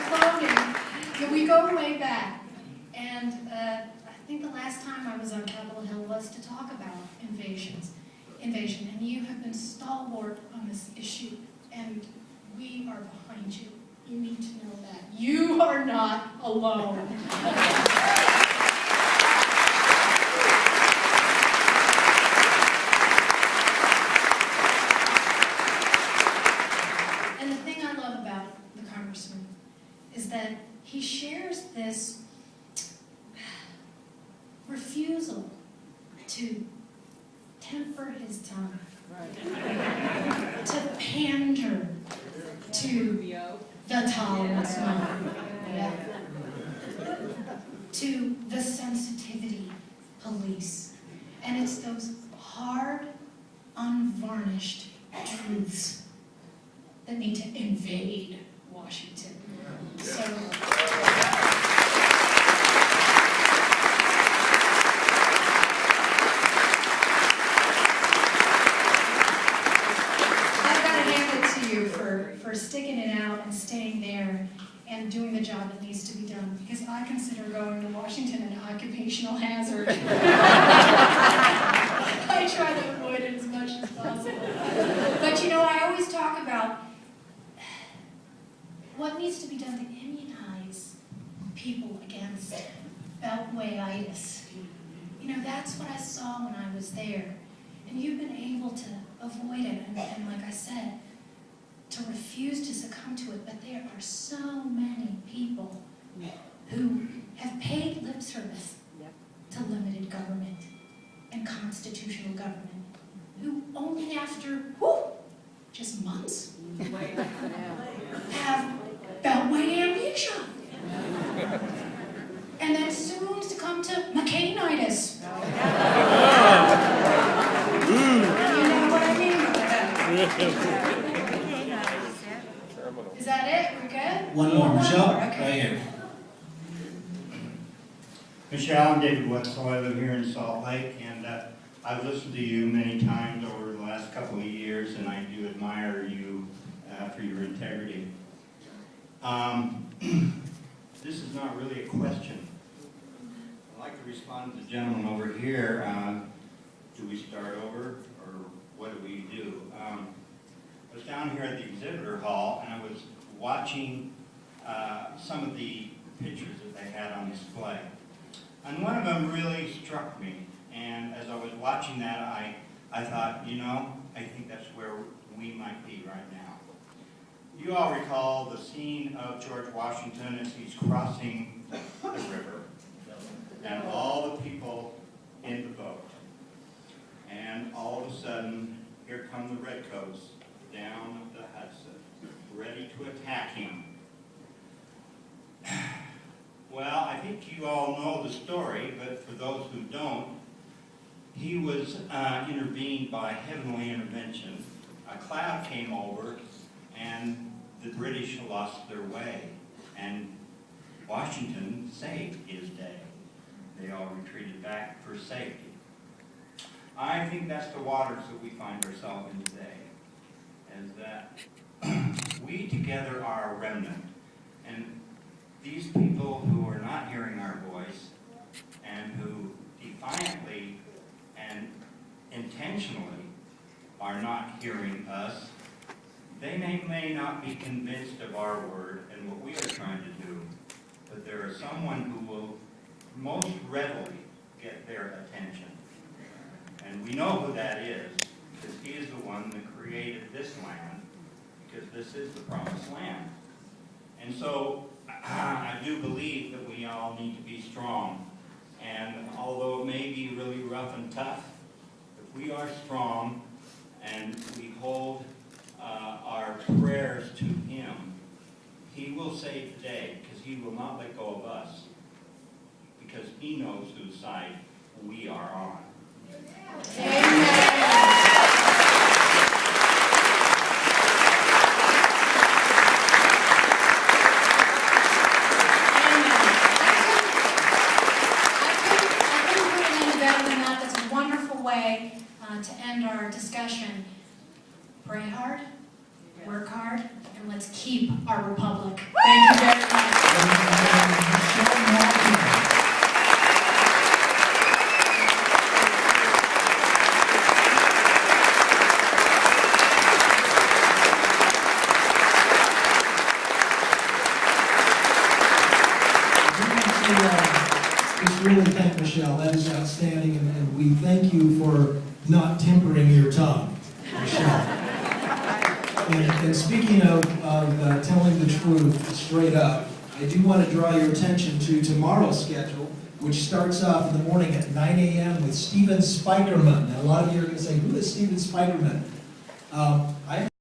cloning. Yeah, we go way back. And I think the last time I was on Capitol Hill was to talk about invasion. And you have been stalwart on this issue. And we are behind you. You need to know that. You are not alone. And the thing I love about the congressman is that he shares this refusal to temper his tongue, to pander to the tolerance moment, to the sensitivity police. And it's those hard, unvarnished truths that need to invade Washington. So, for sticking it out and staying there and doing the job that needs to be done, because I consider going to Washington an occupational hazard. I try to avoid it as much as possible. But you know, I always talk about what needs to be done to immunize people against beltwayitis. You know, that's what I saw when I was there. And you've been able to avoid it, and like I said, to refuse to succumb to it, but there are so many people who have paid lip service to limited government and constitutional government, who only after, just months, have beltway amnesia. And then soon to come to McCainitis. You know what I mean by that? Is that it? We're good? One more, Michelle. Okay. Right here. Michelle, I'm David Wetzel. I live here in Salt Lake, and I've listened to you many times over the last couple of years, and I do admire you for your integrity. This is not really a question. I'd like to respond to the gentleman over here. Do we start over, or what do we do? I was down here at the exhibitor hall, and I was watching some of the pictures that they had on display. And one of them really struck me, and as I was watching that, I thought, you know, I think that's where we might be right now. You all recall the scene of George Washington as he's crossing the river, and all the people in the boat. And all of a sudden, here come the redcoats down the Hudson, ready to attack him. Well, I think you all know the story, but for those who don't, he was intervened by heavenly intervention. A cloud came over, and the British lost their way, and Washington saved his day. They all retreated back for safety. I think that's the waters that we find ourselves in today, is that we together are a remnant, and these people who are not hearing our voice and who defiantly and intentionally are not hearing us, they may not be convinced of our word and what we are trying to do, but there is someone who will most readily get their attention. And we know who that is, because he is the one that created this land, because this is the promised land. And so I do believe that we all need to be strong. And although it may be really rough and tough, if we are strong and we hold our prayers to him, he will save the day, because he will not let go of us, because he knows whose side we are on. To end our discussion, pray hard, work hard, and let's keep our republic. Thank you very much. Michelle. That is outstanding, and we thank you for not tempering your tongue, Michelle. And speaking of telling the truth straight up, I do want to draw your attention to tomorrow's schedule, which starts off in the morning at 9 a.m. with Steven Spikerman. Now, a lot of you are going to say, who is Steven Spikerman? I